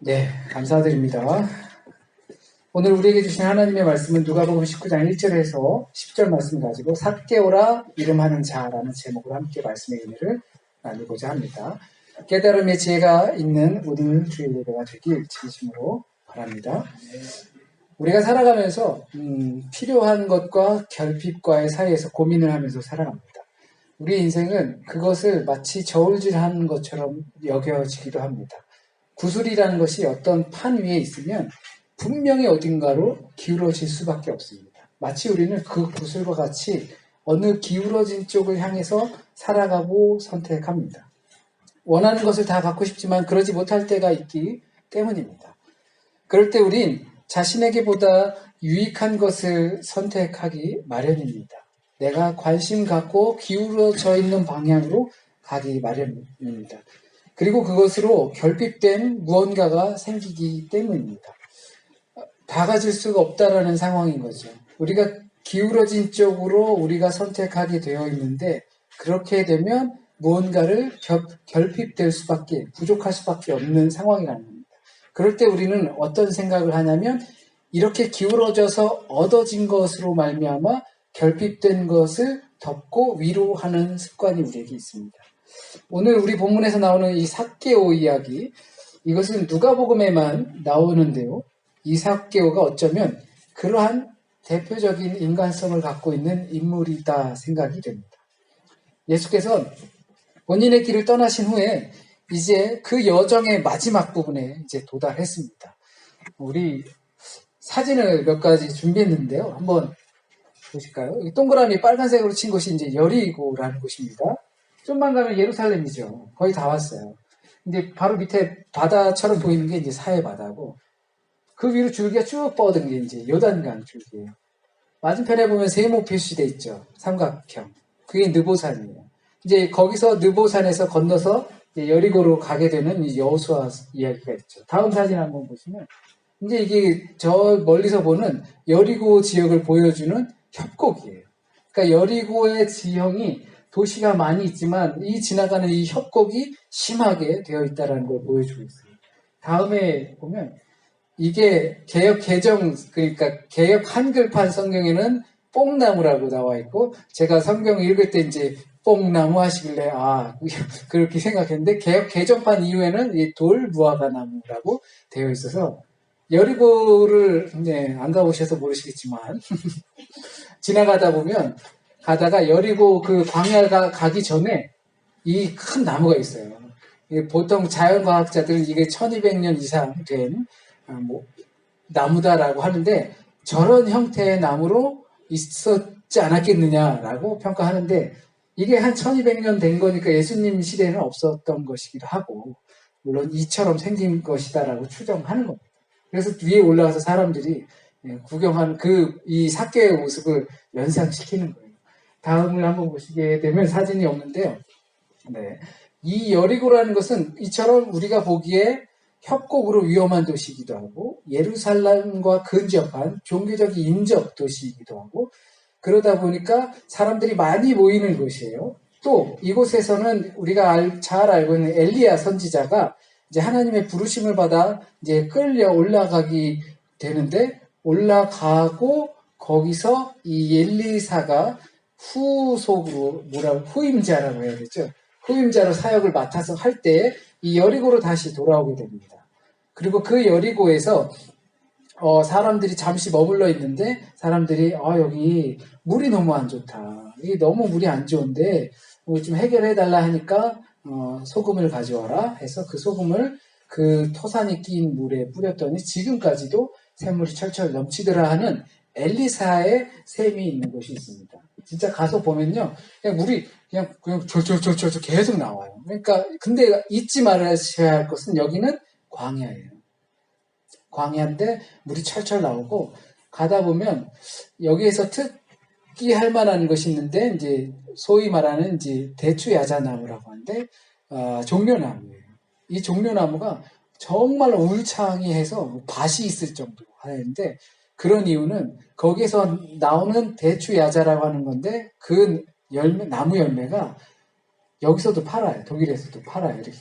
네, 감사드립니다. 오늘 우리에게 주신 하나님의 말씀은 누가복음 19장 1절에서 10절 말씀 가지고 삭개오라 이름하는 자라는 제목으로 함께 말씀의 의미를 나누고자 합니다. 깨달음의 지혜가 있는 오늘 주일 예배가 되길 진심으로 바랍니다. 우리가 살아가면서 필요한 것과 결핍과의 사이에서 고민을 하면서 살아갑니다. 우리 인생은 그것을 마치 저울질하는 것처럼 여겨지기도 합니다. 구슬이라는 것이 어떤 판 위에 있으면 분명히 어딘가로 기울어질 수밖에 없습니다. 마치 우리는 그 구슬과 같이 어느 기울어진 쪽을 향해서 살아가고 선택합니다. 원하는 것을 다 갖고 싶지만 그러지 못할 때가 있기 때문입니다. 그럴 때 우린 자신에게 보다 유익한 것을 선택하기 마련입니다. 내가 관심 갖고 기울어져 있는 방향으로 가기 마련입니다. 그리고 그것으로 결핍된 무언가가 생기기 때문입니다. 다 가질 수가 없다라는 상황인 거죠. 우리가 기울어진 쪽으로 우리가 선택하게 되어 있는데 그렇게 되면 무언가를 결핍될 수밖에, 부족할 수밖에 없는 상황이라는 겁니다. 그럴 때 우리는 어떤 생각을 하냐면 이렇게 기울어져서 얻어진 것으로 말미암아 결핍된 것을 덮고 위로하는 습관이 우리에게 있습니다. 오늘 우리 본문에서 나오는 이 삭개오 이야기, 이것은 누가복음에만 나오는데요. 이 삭개오가 어쩌면 그러한 대표적인 인간성을 갖고 있는 인물이다 생각이 됩니다. 예수께서는 본인의 길을 떠나신 후에 이제 그 여정의 마지막 부분에 이제 도달했습니다. 우리 사진을 몇 가지 준비했는데요. 한번 보실까요? 여기 동그라미 빨간색으로 친 곳이 이제 여리고라는 곳입니다. 좀만 가면 예루살렘이죠. 거의 다 왔어요. 근데 바로 밑에 바다처럼 보이는 게 이제 사해 바다고, 그 위로 줄기가 쭉 뻗은 게 이제 요단강 줄기예요. 맞은편에 보면 세모 표시돼 있죠. 삼각형. 그게 느보산이에요. 이제 거기서 느보산에서 건너서 이제 여리고로 가게 되는 이 여호수아 이야기가 있죠. 다음 사진 한번 보시면 이제 이게 저 멀리서 보는 여리고 지역을 보여주는 협곡이에요. 그러니까 여리고의 지형이 도시가 많이 있지만 이 지나가는 이 협곡이 심하게 되어 있다는 걸 보여주고 있어요. 다음에 보면 이게 개역 개정, 그러니까 개역 한글판 성경에는 뽕나무라고 나와 있고, 제가 성경 읽을 때 이제 뽕나무 하시길래 그렇게 생각했는데, 개역 개정판 이후에는 이 돌무화과 나무라고 되어 있어서 여리고를 안 가보셔서 모르시겠지만 지나가다 보면 가다가 여리고 그 광야가 가기 전에 이 큰 나무가 있어요. 보통 자연과학자들은 이게 1200년 이상 된 나무다라고 하는데, 저런 형태의 나무로 있었지 않았겠느냐라고 평가하는데, 이게 한 1200년 된 거니까 예수님 시대에는 없었던 것이기도 하고, 물론 이처럼 생긴 것이다라고 추정하는 겁니다. 그래서 위에 올라가서 사람들이 구경하는 이 삭개의 모습을 연상시키는 거예요. 다음을 한번 보시게 되면 사진이 없는데요. 네. 이 여리고라는 것은 이처럼 우리가 보기에 협곡으로 위험한 도시이기도 하고, 예루살렘과 근접한 종교적인 인접 도시이기도 하고, 그러다 보니까 사람들이 많이 모이는 곳이에요. 또 이곳에서는 우리가 잘 알고 있는 엘리야 선지자가 이제 하나님의 부르심을 받아 이제 끌려 올라가기 되는데, 올라가고 거기서 이 엘리사가 후임자라고 해야 되죠. 후임자로 사역을 맡아서 할 때 이 여리고로 다시 돌아오게 됩니다. 그리고 그 여리고에서 사람들이 잠시 머물러 있는데, 사람들이 여기 물이 너무 안 좋다. 이게 너무 물이 안 좋은데 좀 해결해 달라 하니까 소금을 가져와라 해서 그 소금을 그 토산이 낀 물에 뿌렸더니 지금까지도 샘물이 철철 넘치더라 하는 엘리사의 샘이 있는 곳이 있습니다. 진짜 가서 보면요, 그냥 물이 그냥 졸졸졸졸 계속 나와요. 그러니까 근데 잊지 말아야 할 것은 여기는 광야예요. 광야인데 물이 철철 나오고, 가다 보면 여기에서 특기할 만한 것이 있는데, 이제 소위 말하는 이제 대추야자나무라고 하는데 종려나무예요. 이 종려나무가 정말 울창이해서 밭이 있을 정도로 하는데, 그런 이유는 거기에서 나오는 대추야자라고 하는 건데, 그 나무 열매가 여기서도 팔아요. 독일에서도 팔아요. 이렇게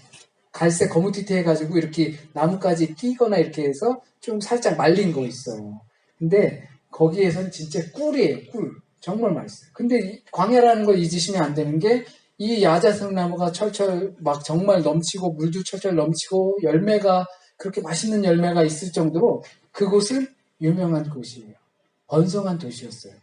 갈색 거무튀튀해가지고 이렇게 나뭇가지 끼거나 이렇게 해서 좀 살짝 말린 거 있어요. 근데 거기에서는 진짜 꿀이에요, 꿀. 정말 맛있어요. 근데 광야라는 걸 잊으시면 안 되는 게 이 야자성나무가 철철 막 정말 넘치고 물도 철철 넘치고 열매가 그렇게 맛있는 열매가 있을 정도로 그곳은 유명한 곳이에요. 번성한 도시였어요.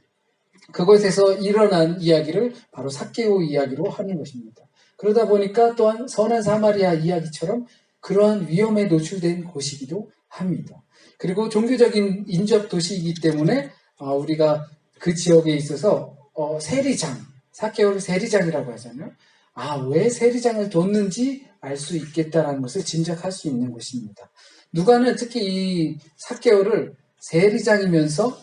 그곳에서 일어난 이야기를 바로 삭개오 이야기로 하는 것입니다. 그러다 보니까 또한 선한 사마리아 이야기처럼 그러한 위험에 노출된 곳이기도 합니다. 그리고 종교적인 인접 도시이기 때문에 우리가 그 지역에 있어서 세리장, 삭개오를 세리장이라고 하잖아요. 왜 세리장을 뒀는지 알 수 있겠다라는 것을 짐작할 수 있는 곳입니다. 누가는 특히 이 삭개오를 세리장이면서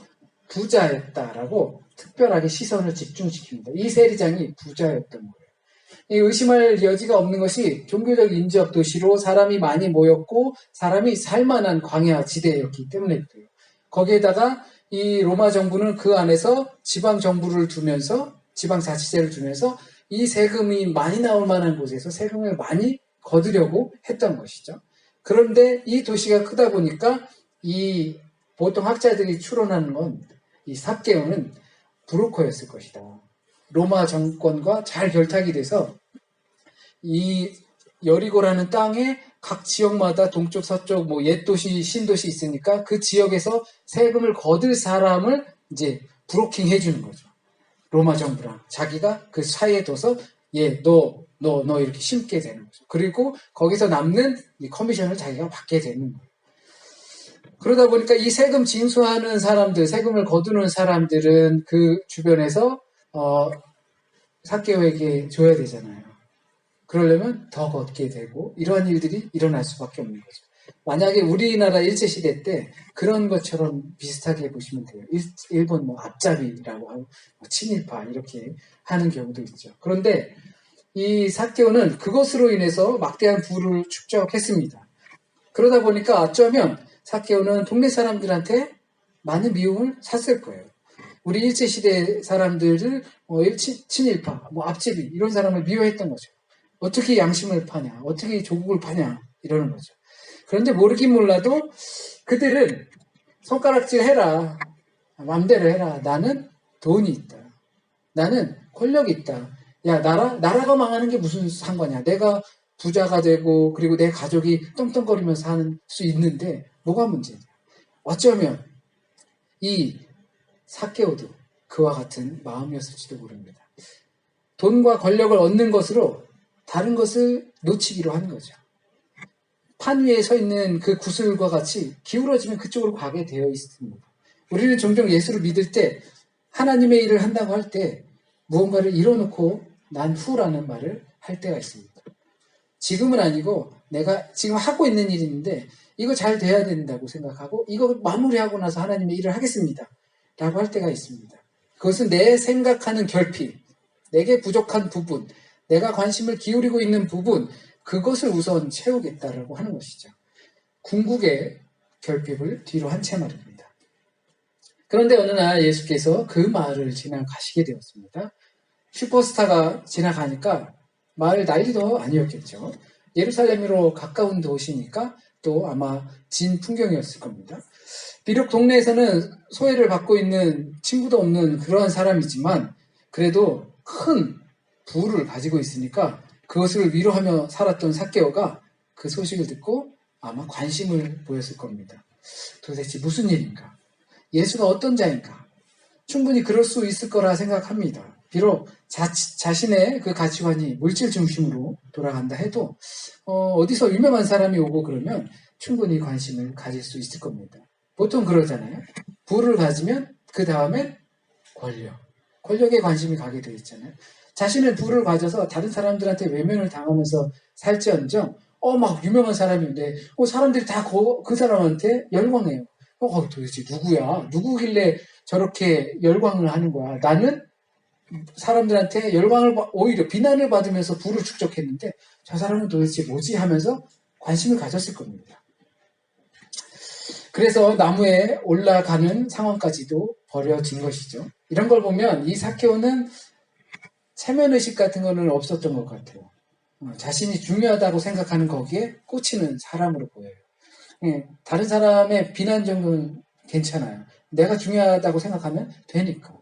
부자였다라고 특별하게 시선을 집중시킵니다. 이 세리장이 부자였던 거예요. 의심할 여지가 없는 것이 종교적 인접 도시로 사람이 많이 모였고 사람이 살만한 광야 지대였기 때문에 그래요. 거기에다가 이 로마 정부는 그 안에서 지방 정부를 두면서 지방자치제를 두면서 이 세금이 많이 나올 만한 곳에서 세금을 많이 거두려고 했던 것이죠. 그런데 이 도시가 크다 보니까 이 보통 학자들이 추론하는 건 이 삭개오는 브로커였을 것이다. 로마 정권과 잘 결탁이 돼서 이 여리고라는 땅에 각 지역마다 동쪽, 서쪽, 옛 도시, 신도시 있으니까 그 지역에서 세금을 거둘 사람을 이제 브로킹 해주는 거죠. 로마 정부랑 자기가 그 사이에 둬서 너 이렇게 심게 되는 거죠. 그리고 거기서 남는 이 커미션을 자기가 받게 되는 거예요. 그러다 보니까 이 세금 징수하는 사람들, 세금을 거두는 사람들은 그 주변에서 삭개오에게 줘야 되잖아요. 그러려면 더 걷게 되고 이러한 일들이 일어날 수밖에 없는 거죠. 만약에 우리나라 일제시대 때 그런 것처럼 비슷하게 보시면 돼요. 일본 앞잡이라고 하고 친일파 이렇게 하는 경우도 있죠. 그런데 이 삭개오는 그것으로 인해서 막대한 부를 축적했습니다. 그러다 보니까 어쩌면 삭개오는 동네 사람들한테 많은 미움을 샀을 거예요. 우리 일제시대 사람들을 친일파, 앞집이 이런 사람을 미워했던 거죠. 어떻게 양심을 파냐, 어떻게 조국을 파냐 이러는 거죠. 그런데 모르긴 몰라도 그들은 손가락질 해라, 맘대로 해라. 나는 돈이 있다. 나는 권력이 있다. 야, 나라가 망하는 게 무슨 상관이야. 내가 부자가 되고 그리고 내 가족이 떵떵거리면서 사는 수 있는데 뭐가 문제냐. 어쩌면 이 삭개오도 그와 같은 마음이었을지도 모릅니다. 돈과 권력을 얻는 것으로 다른 것을 놓치기로 한 거죠. 판 위에 서 있는 그 구슬과 같이 기울어지면 그쪽으로 가게 되어 있습니다. 우리는 종종 예수를 믿을 때 하나님의 일을 한다고 할 때 무언가를 이뤄놓고 난 후라는 말을 할 때가 있습니다. 지금은 아니고 내가 지금 하고 있는 일이 있는데 이거 잘 돼야 된다고 생각하고 이거 마무리하고 나서 하나님의 일을 하겠습니다. 라고 할 때가 있습니다. 그것은 내 생각하는 결핍, 내게 부족한 부분, 내가 관심을 기울이고 있는 부분, 그것을 우선 채우겠다라고 하는 것이죠. 궁극의 결핍을 뒤로 한 채 말입니다. 그런데 어느 날 예수께서 그 마을을 지나가시게 되었습니다. 슈퍼스타가 지나가니까 마을 난리도 아니었겠죠. 예루살렘으로 가까운 도시니까 또 아마 진 풍경이었을 겁니다. 비록 동네에서는 소외를 받고 있는 친구도 없는 그러한 사람이지만 그래도 큰 부를 가지고 있으니까 그것을 위로하며 살았던 삭개오가 그 소식을 듣고 아마 관심을 보였을 겁니다. 도대체 무슨 일인가? 예수가 어떤 자인가? 충분히 그럴 수 있을 거라 생각합니다. 비록 자신의 그 가치관이 물질 중심으로 돌아간다 해도 어디서 유명한 사람이 오고 그러면 충분히 관심을 가질 수 있을 겁니다. 보통 그러잖아요. 부를 가지면 그 다음에 권력에 관심이 가게 되어 있잖아요. 자신은 부를 가져서 다른 사람들한테 외면을 당하면서 살지언정 막 유명한 사람인데 사람들이 다 그 사람한테 열광해요. 도대체 누구야? 누구길래 저렇게 열광을 하는 거야? 나는 사람들한테 오히려 비난을 받으면서 부를 축적했는데 저 사람은 도대체 뭐지? 하면서 관심을 가졌을 겁니다. 그래서 나무에 올라가는 상황까지도 벌어진 것이죠. 이런 걸 보면 이 삭개오는 체면의식 같은 거는 없었던 것 같아요. 자신이 중요하다고 생각하는 거기에 꽂히는 사람으로 보여요. 다른 사람의 비난 정도는 괜찮아요. 내가 중요하다고 생각하면 되니까.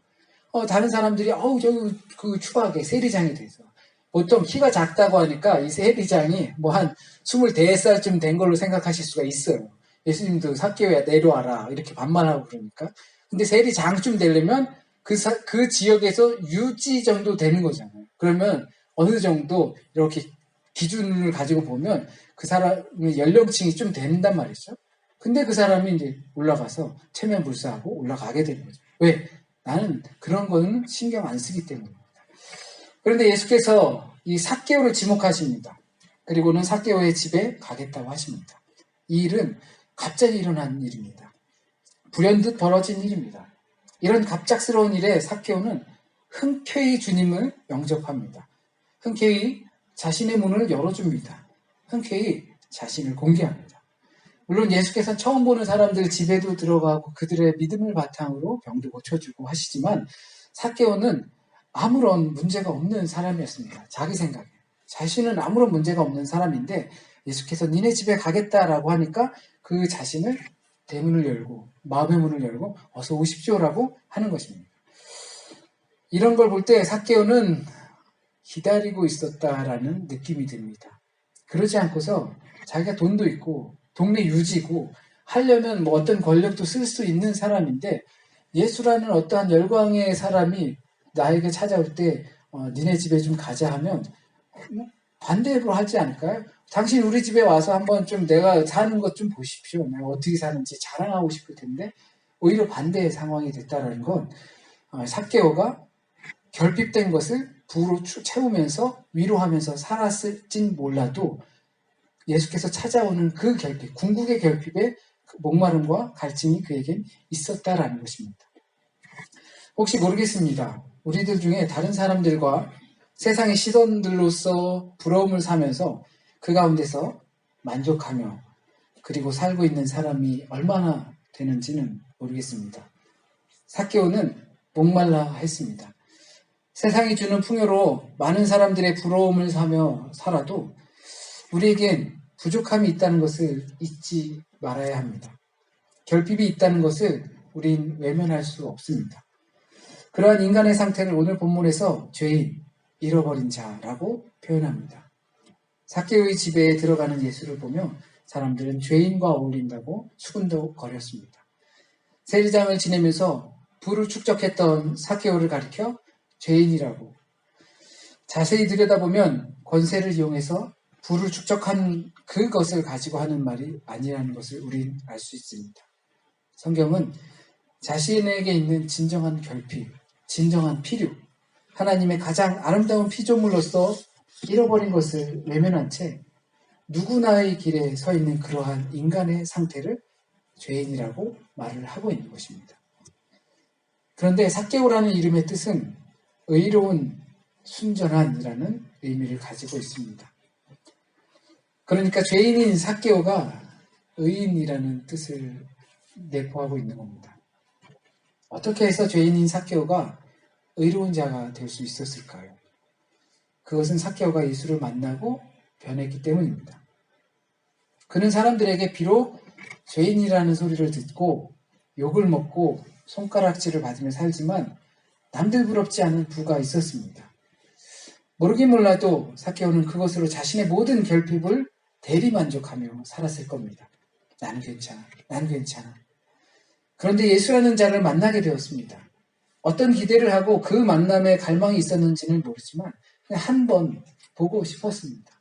다른 사람들이 저기 그 추하게 세리장이 돼서 보통 키가 작다고 하니까 이 세리장이 뭐 한 24살쯤 된 걸로 생각하실 수가 있어요. 예수님도 삭개오야 내려와라 이렇게 반말하고 그러니까. 근데 세리장쯤 되려면 그 지역에서 유지 정도 되는 거잖아요. 그러면 어느 정도 이렇게 기준을 가지고 보면 그 사람의 연령층이 좀 된단 말이죠. 근데 그 사람이 이제 올라가서 체면불사하고 올라가게 되는 거죠. 왜? 나는 그런 거는 신경 안 쓰기 때문입니다. 그런데 예수께서 이 삭개오를 지목하십니다. 그리고는 삭개오의 집에 가겠다고 하십니다. 이 일은 갑자기 일어난 일입니다. 불현듯 벌어진 일입니다. 이런 갑작스러운 일에 삭개오는 흔쾌히 주님을 영접합니다. 흔쾌히 자신의 문을 열어줍니다. 흔쾌히 자신을 공개합니다. 물론 예수께서는 처음 보는 사람들 집에도 들어가고 그들의 믿음을 바탕으로 병도 고쳐주고 하시지만 삭개오는 아무런 문제가 없는 사람이었습니다. 자기 생각에. 자신은 아무런 문제가 없는 사람인데 예수께서 니네 집에 가겠다라고 하니까 그 자신을 대문을 열고 마음의 문을 열고 어서 오십시오라고 하는 것입니다. 이런 걸 볼 때 삭개오는 기다리고 있었다라는 느낌이 듭니다. 그러지 않고서 자기가 돈도 있고 동네 유지고 하려면 뭐 어떤 권력도 쓸 수 있는 사람인데 예수라는 어떠한 열광의 사람이 나에게 찾아올 때 니네 집에 좀 가자 하면 반대로 하지 않을까요? 당신 우리 집에 와서 한번 좀 내가 사는 것 좀 보십시오. 내가 어떻게 사는지 자랑하고 싶을 텐데 오히려 반대의 상황이 됐다는 건 삭개오가 결핍된 것을 부로 채우면서 위로하면서 살았을진 몰라도 예수께서 찾아오는 그 결핍, 궁극의 결핍의 목마름과 갈증이 그에겐 있었다라는 것입니다. 혹시 모르겠습니다. 우리들 중에 다른 사람들과 세상의 시선들로서 부러움을 사면서 그 가운데서 만족하며 그리고 살고 있는 사람이 얼마나 되는지는 모르겠습니다. 삭개오는 목말라 했습니다. 세상이 주는 풍요로 많은 사람들의 부러움을 사며 살아도 우리에겐 부족함이 있다는 것을 잊지 말아야 합니다. 결핍이 있다는 것을 우린 외면할 수 없습니다. 그러한 인간의 상태를 오늘 본문에서 죄인, 잃어버린 자라고 표현합니다. 삭개오의 집에 들어가는 예수를 보며 사람들은 죄인과 어울린다고 수군거렸습니다. 세리장을 지내면서 부를 축적했던 삭개오를 가리켜 죄인이라고, 자세히 들여다보면 권세를 이용해서 부를 축적한 그것을 가지고 하는 말이 아니라는 것을 우린 알 수 있습니다. 성경은 자신에게 있는 진정한 결핍, 진정한 필요, 하나님의 가장 아름다운 피조물로서 잃어버린 것을 외면한 채 누구나의 길에 서 있는 그러한 인간의 상태를 죄인이라고 말을 하고 있는 것입니다. 그런데 삭개오라는 이름의 뜻은 의로운, 순전한이라는 의미를 가지고 있습니다. 그러니까 죄인인 삭개오가 의인이라는 뜻을 내포하고 있는 겁니다. 어떻게 해서 죄인인 삭개오가 의로운 자가 될 수 있었을까요? 그것은 삭개오가 예수를 만나고 변했기 때문입니다. 그는 사람들에게 비록 죄인이라는 소리를 듣고 욕을 먹고 손가락질을 받으며 살지만 남들 부럽지 않은 부가 있었습니다. 모르긴 몰라도 삭개오는 그것으로 자신의 모든 결핍을 대리만족하며 살았을 겁니다. 나는 괜찮아. 난 괜찮아. 그런데 예수라는 자를 만나게 되었습니다. 어떤 기대를 하고 그 만남에 갈망이 있었는지는 모르지만 그냥 한 번 보고 싶었습니다.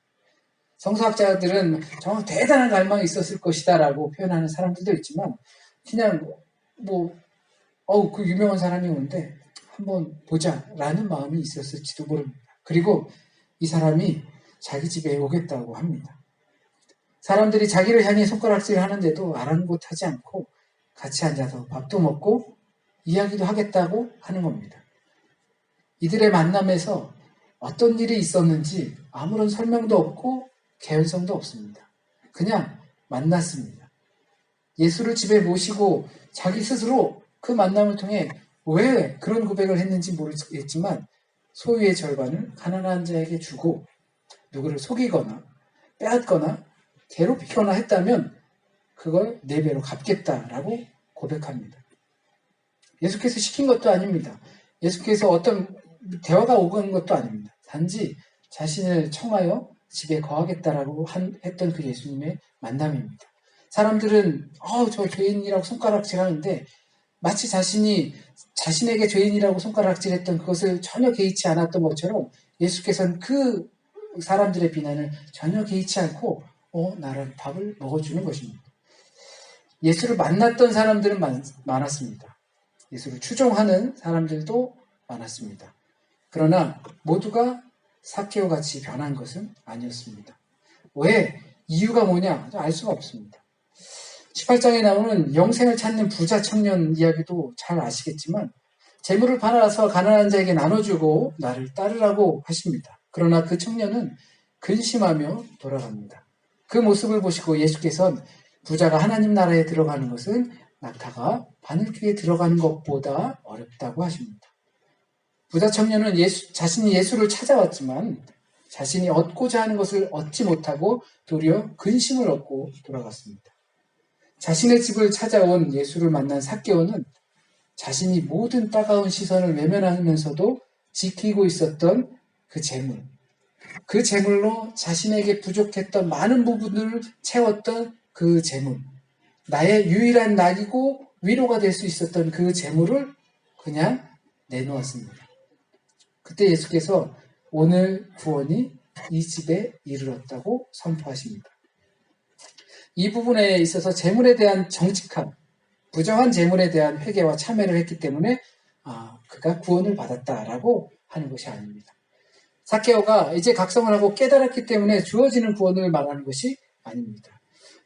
성서학자들은 정말 대단한 갈망이 있었을 것이다라고 표현하는 사람들도 있지만 그냥 그 유명한 사람이 오는데 한번 보자라는 마음이 있었을지도 모릅니다. 그리고 이 사람이 자기 집에 오겠다고 합니다. 사람들이 자기를 향해 손가락질을 하는데도 아랑곳하지 않고 같이 앉아서 밥도 먹고 이야기도 하겠다고 하는 겁니다. 이들의 만남에서 어떤 일이 있었는지 아무런 설명도 없고 개연성도 없습니다. 그냥 만났습니다. 예수를 집에 모시고 자기 스스로 그 만남을 통해 왜 그런 고백을 했는지 모르겠지만 소유의 절반을 가난한 자에게 주고 누구를 속이거나 빼앗거나 괴롭히거나 했다면 그걸 4배로 갚겠다라고 고백합니다. 예수께서 시킨 것도 아닙니다. 예수께서 어떤 대화가 오간 것도 아닙니다. 단지 자신을 청하여 집에 거하겠다라고 했던 그 예수님의 만남입니다. 사람들은 저 죄인이라고 손가락질하는데 마치 자신이 자신에게 죄인이라고 손가락질했던 그것을 전혀 개의치 않았던 것처럼 예수께서는 그 사람들의 비난을 전혀 개의치 않고 나를 밥을 먹어주는 것입니다. 예수를 만났던 사람들은 많았습니다. 예수를 추종하는 사람들도 많았습니다. 그러나 모두가 삭개오 같이 변한 것은 아니었습니다. 왜? 이유가 뭐냐? 알 수가 없습니다. 18장에 나오는 영생을 찾는 부자 청년 이야기도 잘 아시겠지만 재물을 팔아서 가난한 자에게 나눠주고 나를 따르라고 하십니다. 그러나 그 청년은 근심하며 돌아갑니다. 그 모습을 보시고 예수께서는 부자가 하나님 나라에 들어가는 것은 낙타가 바늘귀에 들어가는 것보다 어렵다고 하십니다. 부자 청년은 자신이 예수를 찾아왔지만 자신이 얻고자 하는 것을 얻지 못하고 도리어 근심을 얻고 돌아갔습니다. 자신의 집을 찾아온 예수를 만난 삭개오는 자신이 모든 따가운 시선을 외면하면서도 지키고 있었던 그 재물, 그 재물로 자신에게 부족했던 많은 부분을 채웠던 그 재물, 나의 유일한 낙이고 위로가 될 수 있었던 그 재물을 그냥 내놓았습니다. 그때 예수께서 오늘 구원이 이 집에 이르렀다고 선포하십니다. 이 부분에 있어서 재물에 대한 정직함, 부정한 재물에 대한 회개와 참회를 했기 때문에 그가 구원을 받았다라고 하는 것이 아닙니다. 삭개오가 이제 각성을 하고 깨달았기 때문에 주어지는 구원을 말하는 것이 아닙니다.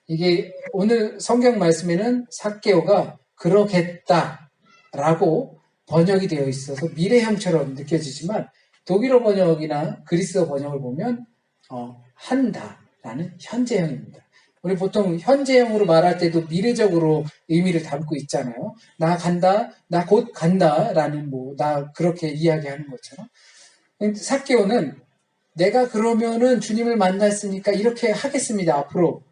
이게 오늘 성경 말씀에는 삭개오가 그러겠다라고 번역이 되어 있어서 미래형처럼 느껴지지만 독일어 번역이나 그리스어 번역을 보면 한다라는 현재형입니다. 우리 보통 현재형으로 말할 때도 미래적으로 의미를 담고 있잖아요. 나 간다, 나 곧 간다라는 나 그렇게 이야기하는 것처럼. 삭개오는 내가 그러면은 주님을 만났으니까 이렇게 하겠습니다, 앞으로.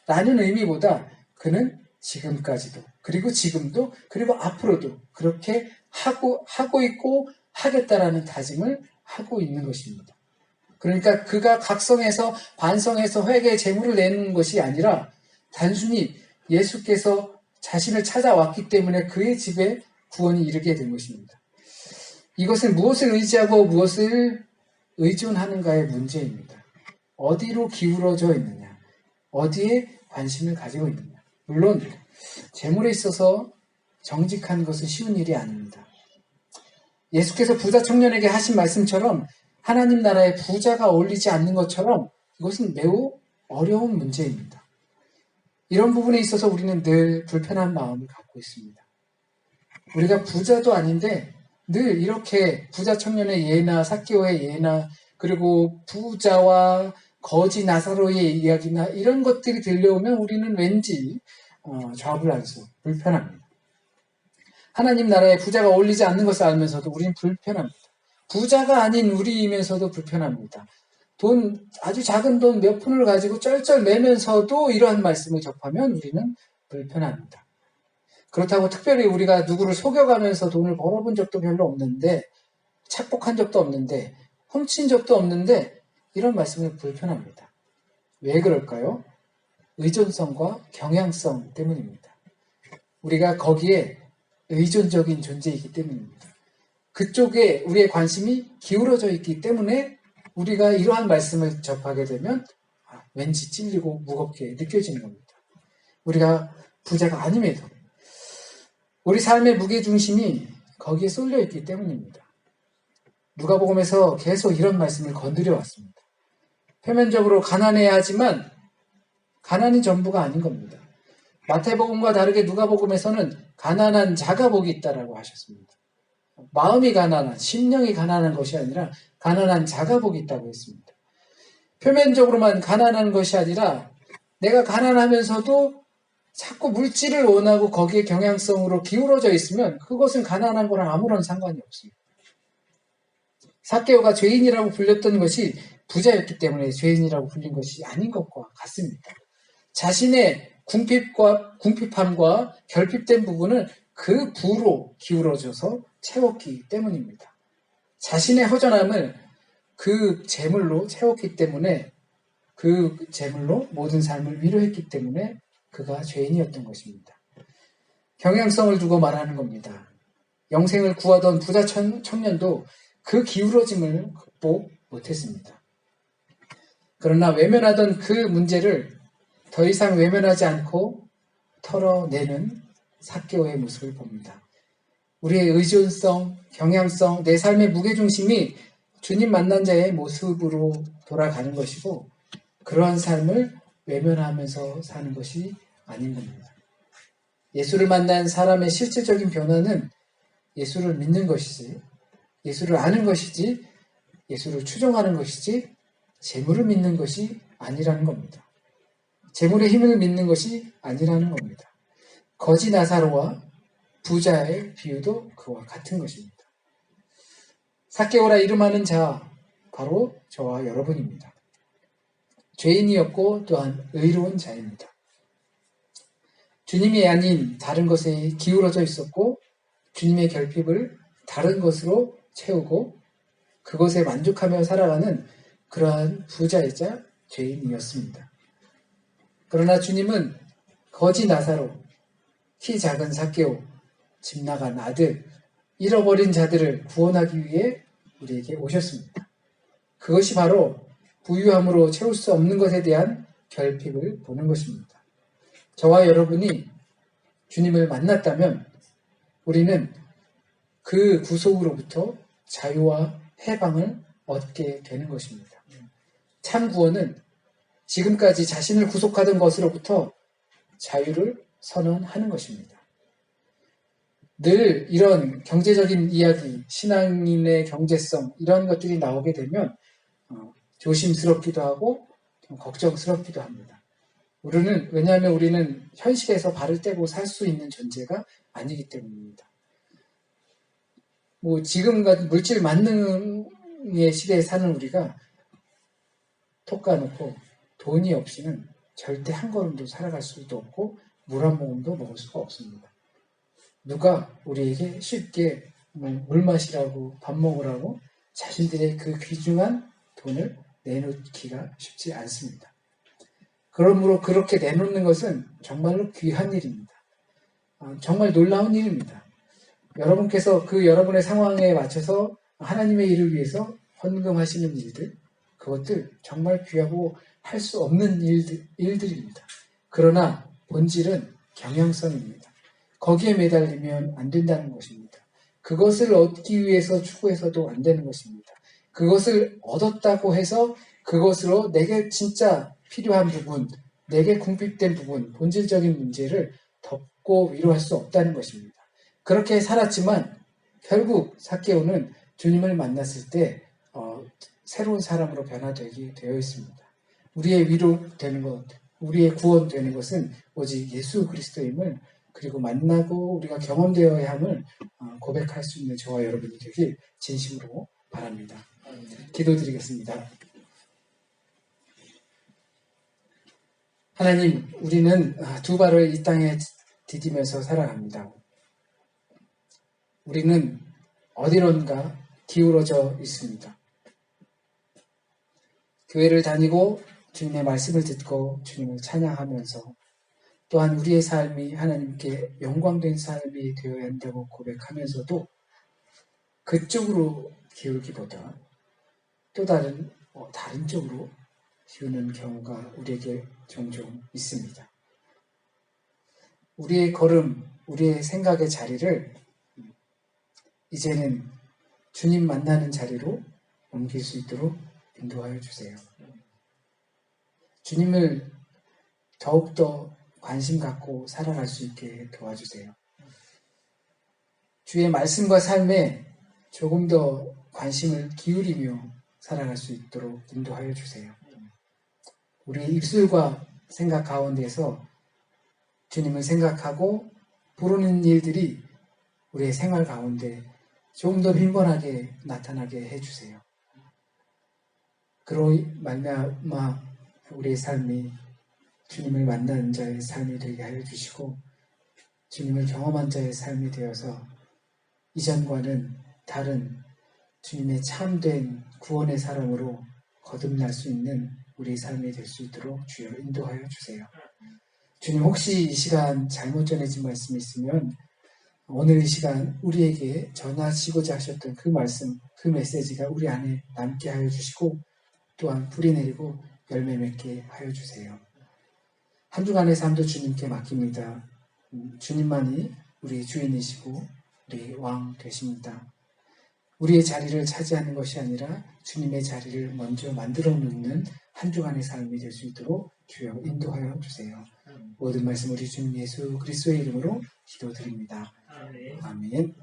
라는 의미보다 그는 지금까지도, 그리고 지금도, 그리고 앞으로도 그렇게 하고 있고 하겠다라는 다짐을 하고 있는 것입니다. 그러니까 그가 각성해서 반성해서 회개의 재물을 내는 것이 아니라 단순히 예수께서 자신을 찾아왔기 때문에 그의 집에 구원이 이르게 된 것입니다. 이것은 무엇을 의지하고 무엇을 의존하는가의 문제입니다. 어디로 기울어져 있느냐, 어디에 관심을 가지고 있느냐. 물론 재물에 있어서 정직한 것은 쉬운 일이 아닙니다. 예수께서 부자 청년에게 하신 말씀처럼 하나님 나라에 부자가 어울리지 않는 것처럼 이것은 매우 어려운 문제입니다. 이런 부분에 있어서 우리는 늘 불편한 마음을 갖고 있습니다. 우리가 부자도 아닌데 늘 이렇게 부자 청년의 예나 삭개오의 예나 그리고 부자와 거지 나사로의 이야기나 이런 것들이 들려오면 우리는 왠지 좌불안석, 불편합니다. 하나님 나라에 부자가 어울리지 않는 것을 알면서도 우리는 불편합니다. 부자가 아닌 우리이면서도 불편합니다. 아주 작은 돈 몇 푼을 가지고 쩔쩔 매면서도 이러한 말씀을 접하면 우리는 불편합니다. 그렇다고 특별히 우리가 누구를 속여가면서 돈을 벌어본 적도 별로 없는데, 착복한 적도 없는데, 훔친 적도 없는데 이런 말씀은 불편합니다. 왜 그럴까요? 의존성과 경향성 때문입니다. 우리가 거기에 의존적인 존재이기 때문입니다. 그쪽에 우리의 관심이 기울어져 있기 때문에 우리가 이러한 말씀을 접하게 되면 왠지 찔리고 무겁게 느껴지는 겁니다. 우리가 부자가 아님에도 우리 삶의 무게중심이 거기에 쏠려 있기 때문입니다. 누가복음에서 계속 이런 말씀을 건드려 왔습니다. 표면적으로 가난해야 하지만 가난이 전부가 아닌 겁니다. 마태복음과 다르게 누가복음에서는 가난한 자가 복이 있다라고 하셨습니다. 마음이 가난한, 심령이 가난한 것이 아니라 가난한 자가 복이 있다고 했습니다. 표면적으로만 가난한 것이 아니라 내가 가난하면서도 자꾸 물질을 원하고 거기에 경향성으로 기울어져 있으면 그것은 가난한 거랑 아무런 상관이 없습니다. 삭개오가 죄인이라고 불렸던 것이 부자였기 때문에 죄인이라고 불린 것이 아닌 것과 같습니다. 자신의 궁핍함과 결핍된 부분을 그 부로 기울어져서 채웠기 때문입니다. 자신의 허전함을 그 재물로 채웠기 때문에, 그 재물로 모든 삶을 위로했기 때문에 그가 죄인이었던 것입니다. 경향성을 두고 말하는 겁니다. 영생을 구하던 부자 청년도 그 기울어짐을 극복 못했습니다. 그러나 외면하던 그 문제를 더 이상 외면하지 않고 털어내는 삭개오의 모습을 봅니다. 우리의 의존성, 경향성, 내 삶의 무게중심이 주님 만난 자의 모습으로 돌아가는 것이고, 그러한 삶을 외면하면서 사는 것이 아닌 겁니다. 예수를 만난 사람의 실질적인 변화는 예수를 믿는 것이지, 예수를 아는 것이지, 예수를 추종하는 것이지, 재물을 믿는 것이 아니라는 겁니다. 재물의 힘을 믿는 것이 아니라는 겁니다. 거지 나사로와 부자의 비유도 그와 같은 것입니다. 삭개오라 이름하는 자, 바로 저와 여러분입니다. 죄인이었고 또한 의로운 자입니다. 주님이 아닌 다른 것에 기울어져 있었고, 주님의 결핍을 다른 것으로 채우고 그것에 만족하며 살아가는 그러한 부자이자 죄인이었습니다. 그러나 주님은 거지 나사로, 키 작은 삭개오, 집 나간 아들, 잃어버린 자들을 구원하기 위해 우리에게 오셨습니다. 그것이 바로 부유함으로 채울 수 없는 것에 대한 결핍을 보는 것입니다. 저와 여러분이 주님을 만났다면 우리는 그 구속으로부터 자유와 해방을 얻게 되는 것입니다. 참 구원은 지금까지 자신을 구속하던 것으로부터 자유를 선언하는 것입니다. 늘 이런 경제적인 이야기, 신앙인의 경제성, 이런 것들이 나오게 되면 조심스럽기도 하고 좀 걱정스럽기도 합니다. 왜냐하면 우리는 현실에서 발을 떼고 살 수 있는 존재가 아니기 때문입니다. 지금 같은 물질 만능의 시대에 사는 우리가 톡 까놓고 돈이 없이는 절대 한 걸음도 살아갈 수도 없고 물 한 모금도 먹을 수가 없습니다. 누가 우리에게 쉽게 물 마시라고 밥 먹으라고 자신들의 그 귀중한 돈을 내놓기가 쉽지 않습니다. 그러므로 그렇게 내놓는 것은 정말로 귀한 일입니다. 정말 놀라운 일입니다. 여러분께서 그 여러분의 상황에 맞춰서 하나님의 일을 위해서 헌금하시는 일들, 그것들 정말 귀하고 할 수 없는 일들입니다. 그러나 본질은 경향성입니다. 거기에 매달리면 안 된다는 것입니다. 그것을 얻기 위해서 추구해서도 안 되는 것입니다. 그것을 얻었다고 해서 그것으로 내게 진짜 필요한 부분, 내게 궁핍된 부분, 본질적인 문제를 덮고 위로할 수 없다는 것입니다. 그렇게 살았지만 결국 삭개오는 주님을 만났을 때 새로운 사람으로 변화되게 되어 있습니다. 우리의 위로되는 것, 우리의 구원되는 것은 오직 예수 그리스도임을, 그리고 만나고 우리가 경험되어야 함을 고백할 수 있는 저와 여러분이 되길 진심으로 바랍니다. 기도드리겠습니다. 하나님, 우리는 두 발을 이 땅에 디디면서 살아갑니다. 우리는 어디론가 기울어져 있습니다. 교회를 다니고 주님의 말씀을 듣고 주님을 찬양하면서 또한 우리의 삶이 하나님께 영광된 삶이 되어야 한다고 고백하면서도 그쪽으로 기울기보다 또 다른 쪽으로 기우는 경우가 우리에게 종종 있습니다. 우리의 걸음, 우리의 생각의 자리를 이제는 주님 만나는 자리로 옮길 수 있도록 인도하여 주세요. 주님을 더욱더 관심 갖고 살아갈 수 있게 도와주세요. 주의 말씀과 삶에 조금 더 관심을 기울이며 살아갈 수 있도록 인도하여 주세요. 우리의 입술과 생각 가운데서 주님을 생각하고 부르는 일들이 우리의 생활 가운데 조금 더 빈번하게 나타나게 해주세요. 그로 말미암아 우리의 삶이 주님을 만나는 자의 삶이 되게 하여 주시고 주님을 경험한 자의 삶이 되어서 이전과는 다른 주님의 참된 구원의 사람으로 거듭날 수 있는 우리의 삶이 될 수 있도록 주여 인도하여 주세요. 주님, 혹시 이 시간 잘못 전해진 말씀이 있으면 오늘 이 시간 우리에게 전하시고자 하셨던 그 말씀, 그 메시지가 우리 안에 남게 하여 주시고 또한 뿌리 내리고 열매 맺게 하여 주세요. 한 주간의 삶도 주님께 맡깁니다. 주님만이 우리의 주인이시고 우리의 왕 되십니다. 우리의 자리를 차지하는 것이 아니라 주님의 자리를 먼저 만들어 놓는 한 주간의 삶이 될 수 있도록 주여 인도하여 주세요. 모든 말씀 우리 주님 예수 그리스도의 이름으로 기도드립니다. 아멘.